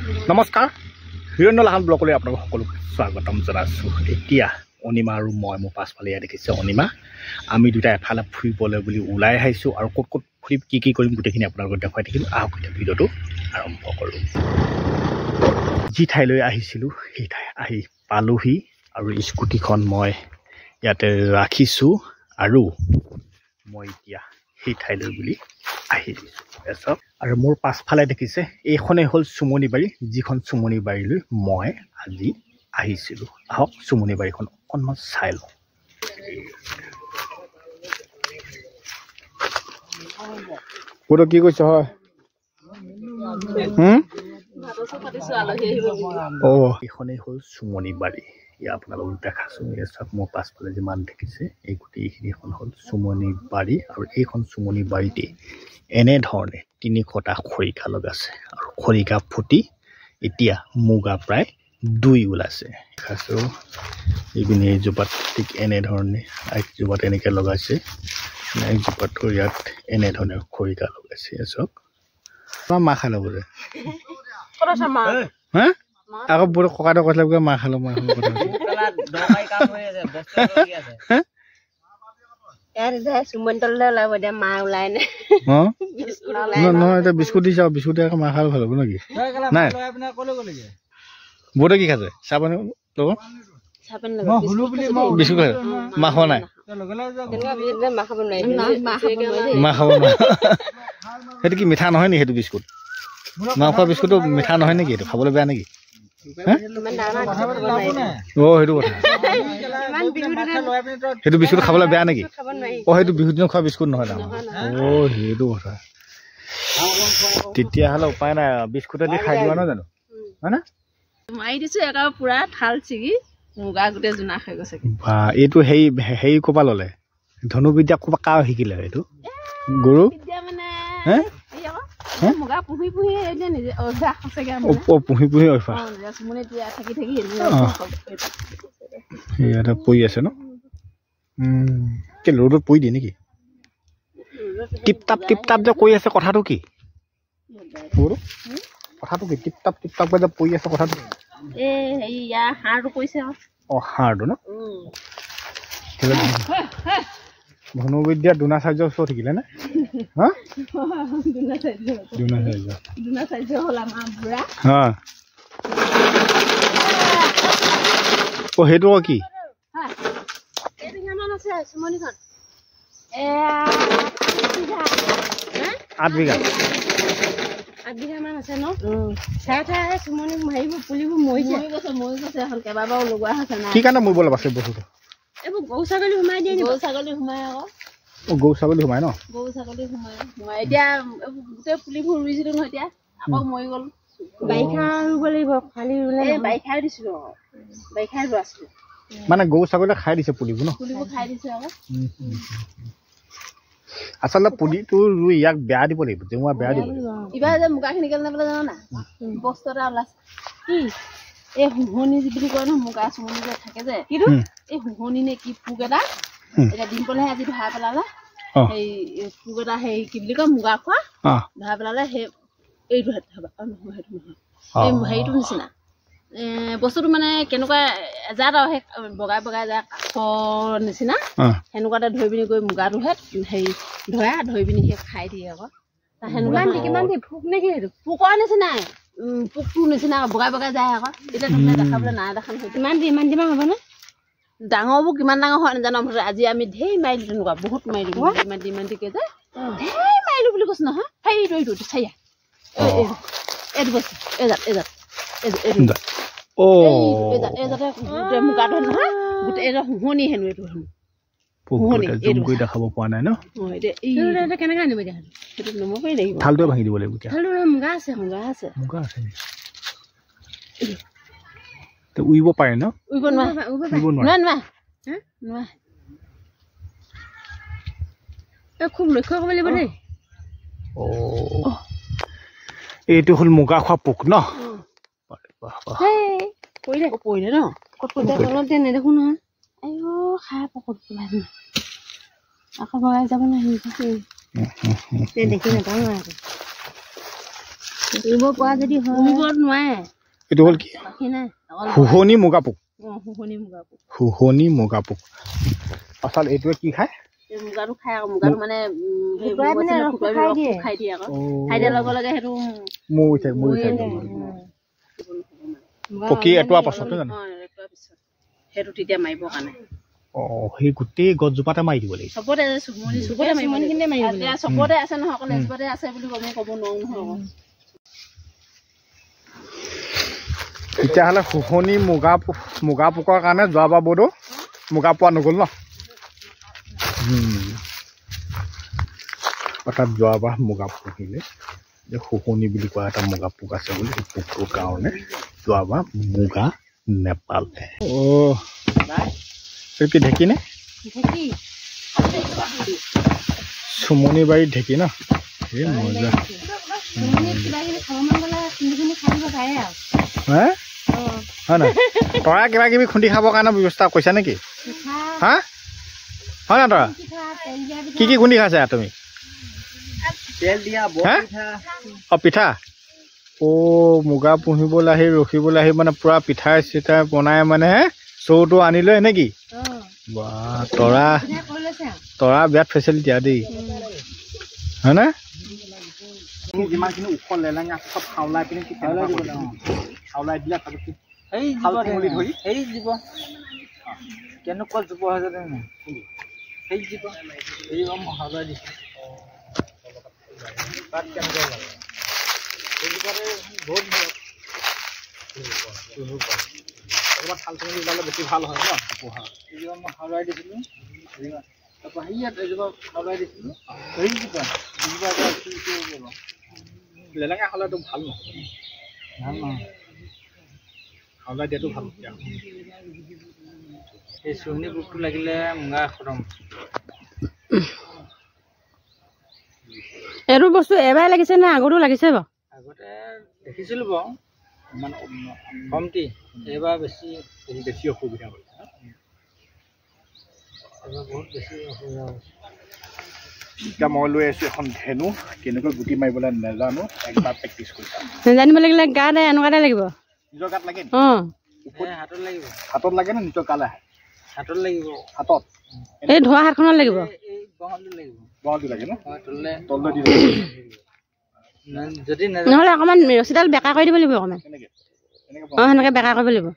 নমস্কাৰ হিৰণ্য লাহন ব্লকলৈ আপোনালোক সকলোকে স্বাগতম জনাইছোঁ। এতিয়া অনিমা আৰু মই মোৰ পাছফালে দেখিছে অনিমা আমি দুটা এফালে ফুৰিবলৈ বুলি ওলাই আহিছোঁ আৰু ক'ত ক'ত ফুৰিম কি কৰিম গোটেইখিনি আপোনালোকক দেখুৱাই থাকিম। আহক এতিয়া ভিডিঅ'টো আৰম্ভ কৰোঁ। যি ঠাইলৈ আহিছিলোঁ সেই ঠাই আহি পালোহি আৰু স্কুটিখন মই ইয়াতে ৰাখিছোঁ আৰু মই এতিয়া সেই ঠাইলৈ বুলি আহি দিছোঁ আৰু মোৰ পাছফালে দেখিছে এইখনেই হ'ল চুমনি বাৰী, যিখন চুমনি বাৰীলৈ মই আজি আহিছিলোঁ। আহক চুমনি বাৰীখন অকণমান চাই লওঁ। ক'ত কি কৈছ হয়? এইখনেই হ'ল চুমনি বাৰী। ইয়াৰ আপোনালোকক দেখাছোঁ চাওক, মোৰ পাছফালে যিমান দেখিছে এই গোটেইখিনিখন হ'ল চুমনি বাৰী আৰু এইখন চুমনি বাৰীতে এনেধৰণে 300টা খৰিকা লগাইছে আৰু খৰিকা ফুটি এতিয়া মুগা প্ৰায় 2 ওলাইছে। দেখাছোঁ এইপিনে এইজোপাত ঠিক এনেধৰণে একজোপাত এনেকৈ লগাইছে, একজোপাতো ইয়াত এনেধৰণে খৰিকা লগাইছে। চাওক মাহ খাই ল'ব যে হা আকৌ বোলে ককাইদেউ কৈছিলে বোলে মাহ খালো মাহ খালো কথা নহয় এতিয়া বিস্কুট দি চাওঁ, বিস্কুটে আকৌ মাহ খালে ভাল হ'ব নেকি? নাই বোতে কি খাইছে? চাহ পানী ল'ব বিস্কুট খাইছে, মাহ খোৱা নাই? মাহ খাব নোৱাৰে। সেইটো কি মিঠা নহয় নেকি? সেইটো বিস্কুট মাহ খোৱা বিস্কুটটো মিঠা নহয় নেকি? এইটো খাবলৈ বেয়া নেকি? সেইটো কথা, সেইটো বিস্কুট খাবলৈ বেয়া নেকি? সেইটো বিহুৰ দিনত খোৱা বিস্কুট নহয় তাৰমানে। সেইটো কথা, তেতিয়াহ'লে উপায় নাই, বিস্কুটেদি খাই দিবা নহয় জানো? হয় না? মাৰি দিছো একেবাৰে পুৰা থাল ছিগি মুগা গোটেই জোনা হৈ গৈছে। এইটো হেৰি ক'পা ল'লে? ধনুবিদ্যা ক'পা কাৰ শিকিলে? এইটো গৰু মুগা পুহি পুহি নিজে অভ্যাস হৈছেগে, পুহি পুহি অভ্যাস থাকি থাকি ইয়াতে পৰি আছে ন? কি ৰ'দত পৰি দিয়ে নেকি? টিপ টাপ যে কৰি আছে, কথাটো কি? কথাটো কি টিপ টাপ যে পৰি আছে, কথাটো হাড়টো পৰিছে। হাড়টো ন? ধনুবিদ্যা দ্ৰোণাচাৰ্যৰ ওচৰত শিকিলে নে? সেইটো কি 8 বিঘা মান আছে ন? চুমনি হেৰিবোৰ পুলিবোৰ মৰি গৈছে, কেইবাবাৰো লগোৱা হৈছে। কি কাৰণে মৰিব লাগে আছে বস্তুটো? এইবোৰ গৰু ছাগলী সোমাই দিয়ে, গৰু ছাগলী সোমাই আকৌ। গৰু ছাগলী সোমাই ন? গৰু ছাগলী সোমাই এতিয়া গোটেই পুলিবোৰ ৰুইছিলো নহয়, এতিয়া আকৌ মৰি গ'ল। বাৰিষা ৰুব লাগিব, খালি ৰুলে বাৰিষাই দিছিলো, বাৰিষাই ৰোৱা আছিলো। মানে গৰু ছাগলীয়ে খাই দিছে পুলিবোৰ ন? পুলিবোৰ খাই দিছে আকৌ। আচলতে পুলিটো ৰুই ইয়াক বেয়া দিব লাগিব, জেওৰা বেয়া দিব লাগিব। এইবাৰ যে মুগাখিনি কেলে নাপালে জানো না? বস্তু এটা ওলাইছে কি, এই শুহনি বুলি কয় নহয়, মুগা চুমনি যে থাকে যে, কিন্তু এই শুহনি নে কি পোক এটা, এতিয়া ডিম্পলেহে আজি ধৰাই পেলালে। সেই পোক এটা হেৰি কি বুলি কয়, মুগা খোৱা ধৰাই পেলালে। সেই এইটো সেইটো নহয়, এই হেৰিটো নিচিনা বস্তুটো মানে কেনেকুৱা এজাত আৰু সেই বগাই বগাই যায় কাঠৰ নিচিনা, সেনেকুৱাতে ধৰি পিনি গৈ মুগাটোহে হেৰি ধৰি পিনি সেই খাই দিয়ে আকৌ। সেনেকুৱা কিমান পোক নেকি? সেইটো পোকৰ নিচিনাই, পোকটোৰ নিচিনা বগাই বগাই যায় আকৌ। এতিয়া তুমি দেখাবলৈ নাই দেখা নহয়। ইমান দিমান হ'ব নে? ডাঙৰবোৰ কিমান ডাঙৰ হয় নাজানো, আজি আমি ঢেৰ মাৰিলো, তেনেকুৱা বহুত মাৰিলো, ইমান দিকে যে ঢেৰ মাৰিলো বুলি কৈছো নহয়। সেইটো চাইয়া এইটো বস্তু মুগাটো নহয়, গোটেই শুহনি হেনো, এইটো হেনো দেখাব পৰা নাই ন? কেনেকে আনিব এতিয়া? সেইটো নমকৰি লাগিব, থালটোৱে ভাঙি দিব লাগিব। মুগা আছে উৰিব পাৰে ন? উৰিব নোৱাৰে। খুব লক্ষ্য কৰিব লাগিব দেই। এইটো হ'ল মুগা খোৱা পোক ন? পৰিলে ন? ক'ত পৰিলে নেদেখো নহয়। খাই পকত আকৌ বগাই যাব নহয়, দেখি নাপাওঁ। উৰিব পৰা যদি উৰিব নোৱাৰে এইটো হ'ল কি শুহনি মুগা পোক শুহনি মুগা পোক আচল এইটোৱে কি খায় মুগাটো খাই আকৌ মুগাটো মানে খাই দিয়ে আকৌ খাই দিয়াৰ লগে লগে সেইটো মৰি পকি এটোৱা পাছতে জানো সেইটো তেতিয়া মাৰিবৰ কাৰণে সেই গোটেই গছজোপাতে মাৰি দিব লাগিব চবতে চবতে আছে নহয় অকল এজোপাতে আছে বুলি আমি ক'ব নোৱাৰো নহয় তেতিয়াহ'লে শুহনি মুগা পোকৰ কাৰণে যোৱাবাৰ বৌদ মুগা পোৱা নগ'ল ন অৰ্থাৎ যোৱাবাৰ মুগা পুহিলে যে শুহনি বুলি কোৱা এটা মুগা পোক আছে বুলি সেই পোকটোৰ কাৰণে যোৱাবাৰ মুগা নেপালে কি ঢেঁকী নে চুমনি বাৰীত ঢেঁকী ন এই মজা হয় নাই তৰা কিবা কিবি খুন্দি খাবৰ কাৰণে ব্যৱস্থা কৰিছা নেকি হা হয় না তৰা কি কি খুন্দি খাইছা তুমি পিঠা মুগা পুহিবলৈ আহি ৰখিবলৈ আহি মানে পুৰা পিঠাই চিঠাই বনাই মানে চৌটো আনি লৈ নেকি তৰা বিৰাট ফেচিলিটি দেই হয় না যিমানখিনি ওখ লেলেঙা চব খাওলাই পিনে খাওলাই দিলে কেনেকুৱা জীৱ হয় সেই জীৱ এই মই খাওলাই দিছোঁ তাত কেনেকুৱা লাগে এইজোপাতে বহুত অকণমান থাল থালি ওলালে বেছি ভাল হয় ন পোহা এইজোপা মই খাওলাই দিছিলোঁ তাৰপৰা ইয়াত এজোপা খাওলাই দিছিলোঁ সেইজোপা লেলেঙা খালেতো ভাল নহয় খাওলাই দিয়াটো ভাল এই চুৰণি পোকটো লাগিলে মুগা খতম এইটো বস্তু এবাৰ লাগিছে নে আগতো লাগিছে বাৰু আগতে দেখিছিলোঁ বাৰু ইমান কমটি এইবাৰ বেছি অসুবিধা হৈছে এইবাৰ বহুত বেছি অসুবিধা হৈছে এতিয়া মই লৈ আছোঁ এখন ধেনু কেনেকৈ গুটি মাৰিবলৈ নাজানো একবাৰ প্ৰেক্টিচ কৰিছোঁ জানিব লাগিলে গাত এনেকুৱাতে লাগিব নিজৰ গাত লাগে হাতত লাগিব হাতত লাগে নে নিজৰ গালে হাতত লাগিব হাতত এই ধোৱা হাতখনত লাগিব বঙালী লাগে ন তললৈ দি যদি নহ'লে অকণমান ৰছীডাল বেকা কৰি দিব লাগিব অকণমান সেনেকৈ বেকা কৰিব লাগিব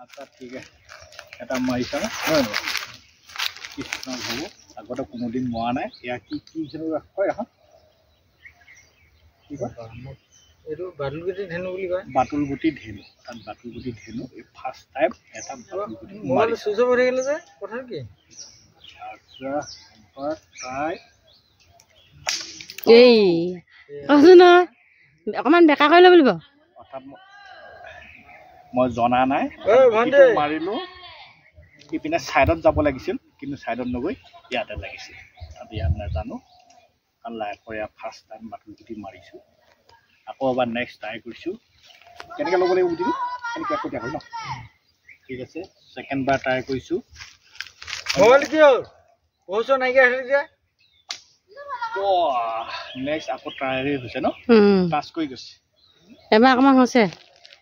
আচ্ছা ঠিক আছে এটা মাৰিছা নহয় কৃষ্ণ হ'ব আগতে কোনোদিন মৰা নাই ইয়াৰ কি কয় এখন কি কয় এইটো বাটুলগুটি ধেনু বুলি কয় বাটুলগুটি ধেনু তাত বাটুলগুটি ধেনু এই ফাৰ্ষ্ট টাইম এটা বাটুলগুটি মোবাইল চুইচ অফ হৈ থাকিলে যে কথা কি আচ্ছা ট্ৰাই এই কৈছোঁ নহয় অকণমান বেকা কৰি ল'ব লাগিব অৰ্থাৎ মই জনা নাই মাৰিলোঁ ইপিনে ছাইডত যাব লাগিছিল কিন্তু ছাইডত নগৈ ইয়াতে লাগিছিল ইয়াত নাজানো কাৰণ লাইফৰ ইয়াত ফাৰ্ষ্ট টাইম বাটুলগুটি মাৰিছোঁ আকৌ এবাৰ নেক্সট ট্ৰাই কৰিছোঁ কেনেকৈ ল'ব লাগিব গুটিটো কেনেকৈ একোটা হ'ল ন ঠিক আছে ছেকেণ্ড বাৰ ট্ৰাই কৰিছোঁ কি হ'ল পইচা নাইকিয়া আহিলে যে নেক্সট আকৌ ট্ৰাই হৈছে ন টাচ কৰি গৈছে এবাৰ অকণমান হৈছে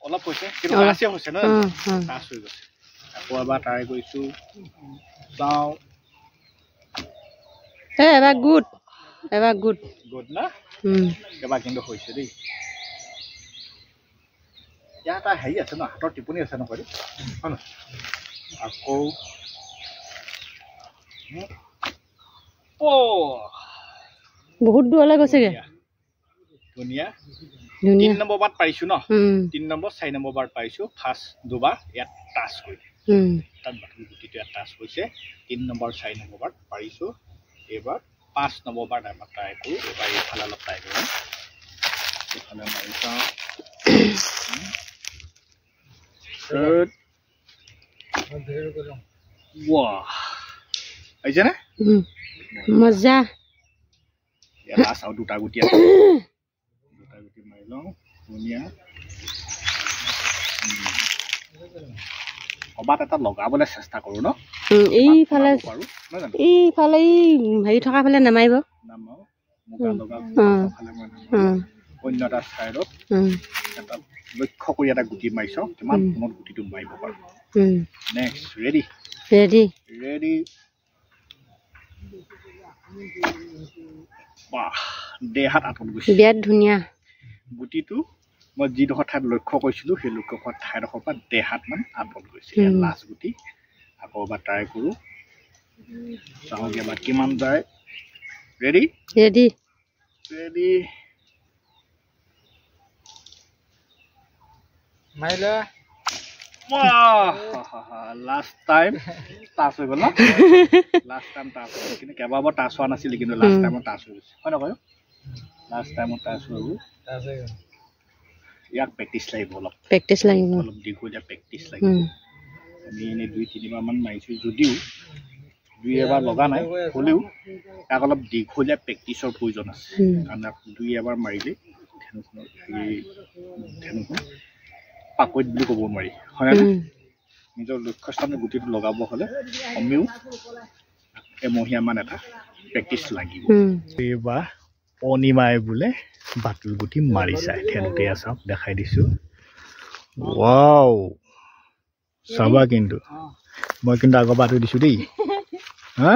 অলপ হৈছে কিন্তু টাচে হৈছে ন টাচ হৈ গৈছে আকৌ এবাৰ ট্ৰাই কৰিছোঁ চাওঁ এবাৰ গুড গুড না এবাৰ কিন্তু হৈছে দেই ইয়াৰ এটা হেৰি আছে ন হাতৰ টিপনি আছে ন বাইদেউ হয় ন আকৌ বহুত দূৰলৈ গৈছেগে ধুনীয়া 3 নম্বৰ বাৰত পাৰিছোঁ ন 3 নম্বৰ 4 নম্বৰ বাৰত পাৰিছোঁ ফাৰ্ষ্ট দুবাৰ ইয়াত টাচ কৰিলোঁ তাত বাটুলগুটিটো ইয়াত টাচ হৈছে 3 নম্বৰ 4 নম্বৰ বাৰত পাৰিছোঁ এইবাৰ 5 নম্বৰ বাৰ এবাৰ ট্ৰাই কৰোঁ এবাৰ এইফালে অলপ ট্ৰাই কৰোঁ এইফালে মাৰি চাওঁ আহিছেনে মজা লাষ্ট আৰু দুটা গুটি আছে দুটা গুটি মাৰি লওঁ ধুনীয়া কবাত এটা লগাবলৈ চেষ্টা কৰোঁ ন এইফালে হেৰি থকা ফালে নামাৰিব অন্য এটা ছাইডত এটা লক্ষ্য কৰি এটা গুটি মাৰিছ কিমান কোণত গুটিটো মাৰিব পাৰোঁ নেক্সট ৰেডি ৰেডি ৰেডি বাহ দেহাত আঁতৰত গৈছে বিৰাট ধুনীয়া গুটিটো মই যিডোখৰ ঠাইত লক্ষ্য কৰিছিলোঁ সেই লক্ষ্য ঠাইডোখৰ পৰা দেহাত মানে আঁতৰত গৈছে লাষ্ট গুটি আকৌ এবাৰ ট্ৰাই কৰোঁ চাওঁগে এবাৰ কিমান যায় ৰেডি ৰেডি ৰেডি মাইলা লাষ্ট টাইম টাচ হৈ গ'ল ন লাষ্ট টাইম টাচ হৈ গ'ল কিন্তু কেইবাবাৰ টাচ হোৱা নাছিলে কিন্তু লাষ্ট টাইমত টাচ হৈ গৈছে হয় নকয় লাষ্ট টাইমত টাচ হৈ গ'ল ইয়াক প্ৰেক্টিচ লাগিব অলপ অলপ দীঘলীয়া প্ৰেক্টিচ লাগিব আমি এনেই 2-3 বাৰমান মাৰিছোঁ যদিও 2 এবাৰ লগা নাই হ'লেও তাক অলপ দীঘলীয়া প্ৰেক্টিচৰ প্ৰয়োজন আছে কাৰণ 2 এবাৰ মাৰিলে ধেনুখন পাকৈত বুলি ক'ব নোৱাৰি হয়নে নিজৰ লক্ষ্যস্থানত গুটিটো লগাব হ'লে কমেও এমহীয়ামান এটা প্ৰেক্টিচ লাগিব এইবাৰ অনিমাই বোলে বাটুল গুটি মাৰি চাই ধেনুতে চাওক দেখাই দিছোঁ ৱাও চাবা কিন্তু মই কিন্তু আগৰ বাটু দিছোঁ দেই হা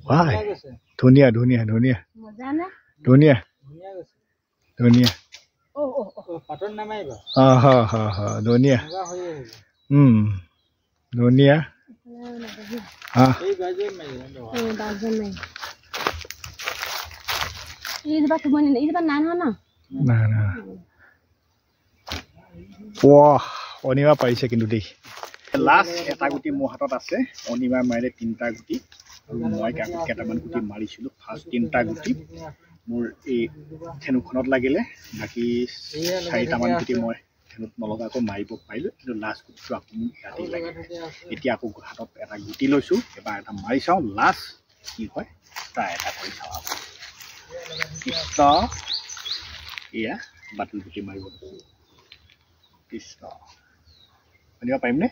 ৱাই ধুনীয়া ধুনীয়া ধুনীয়া ধুনীয়া ধুনীয়া পাটন নামাইবা ধুনীয়া ধুনীয়া এই বাজে মাইবা অনিমা পাৰিছে কিন্তু দেই লাষ্ট এটা গুটি মোৰ হাতত আছে অনিমাৰ মাৰিলে 3টা গুটি আৰু মই কেইটামান গুটি মাৰিছিলোঁ ফাৰ্ষ্ট 3টা গুটি মোৰ এই ধেনুখনত লাগিলে বাকী 4টামান গুটি মই ধেনুত নলগাকৈ মাৰিব পাৰিলোঁ কিন্তু লাষ্ট গুটিটো আকৌ ইয়াতেই লাগিলে এতিয়া আকৌ হাতত এটা গুটি লৈছোঁ এবাৰ এটা মাৰি চাওঁ লাষ্ট কি হয় ট্ৰাই এটা কৰি চাওঁ আকৌ কৃষ্ণ এয়া বাটুল গুটি মাৰিব কৃষ্ণ শুনিব পাৰিমনে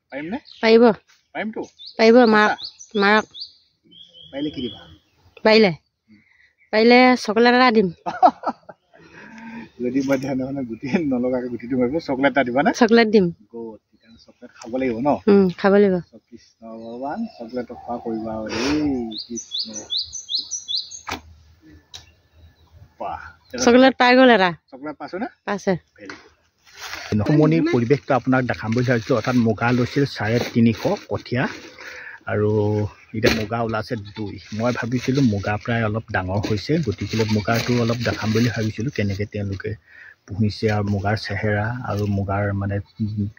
পাৰিমনে পাৰিমতো মাৰক পাৰিলে কি দিবা পাৰিলে চকলেট এটা দিম যদি মই ধ্যানে গুটি নলগাকৈ গুটিটো মাৰিব চকলেট এটা দিবা নে চকলেট দিম চকলেট খাব লাগিব ন খাব লাগিব কৃষ্ণ ভগৱান চকলেট খোৱা কৰিবা দেই কৃষ্ণ চকলেট পাই গ'ল এটা চকলেট পাইছো নে পাইছে নসমনিৰ পৰিৱেশটো আপোনাক দেখাম বুলি ভাবিছোঁ অৰ্থাৎ মুগা লৈছিল 350 কঠীয়া আৰু এতিয়া মুগা ওলাইছে 2 মই ভাবিছিলোঁ মুগা প্ৰায় অলপ ডাঙৰ হৈছে গতিকে মুগাটো অলপ দেখাম বুলি ভাবিছিলোঁ কেনেকৈ তেওঁলোকে পুহিছে আৰু মুগাৰ চেহেৰা আৰু মুগাৰ মানে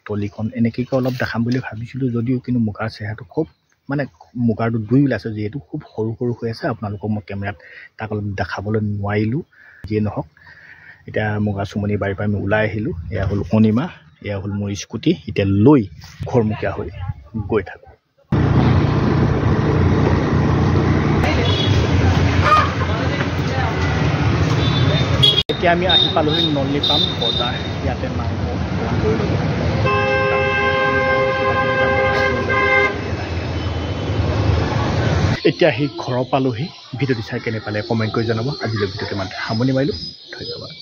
তলিখন এনেকৈ অলপ দেখাম বুলি ভাবিছিলোঁ যদিও কিন্তু মুগাৰ চেহেৰাটো খুব মানে মুগাৰটো 2 ওলাইছে যিহেতু খুব সৰু সৰু হৈ আছে আপোনালোকক মই কেমেৰাত তাক অলপ দেখাবলৈ নোৱাৰিলোঁ যিয়ে নহওক এতিয়া মুগা চুমনি বাৰীৰ পৰা আমি ওলাই আহিলোঁ এয়া হ'ল অনিমা এয়া হ'ল মোৰ স্কুটি এতিয়া লৈ ঘৰমুখীয়া হৈ গৈ থাকোঁ এতিয়া আমি আহি পালোহি নলিপাম বজাৰ ইয়াতে মাংস এতিয়া আহি ঘৰৰ পালোহি ভিডিঅ'টো চাই কেনে পালে কমেণ্ট কৰি জনাব আজিলৈ ভিডিঅ'টো ইমান সামৰণি মাৰিলোঁ ধন্যবাদ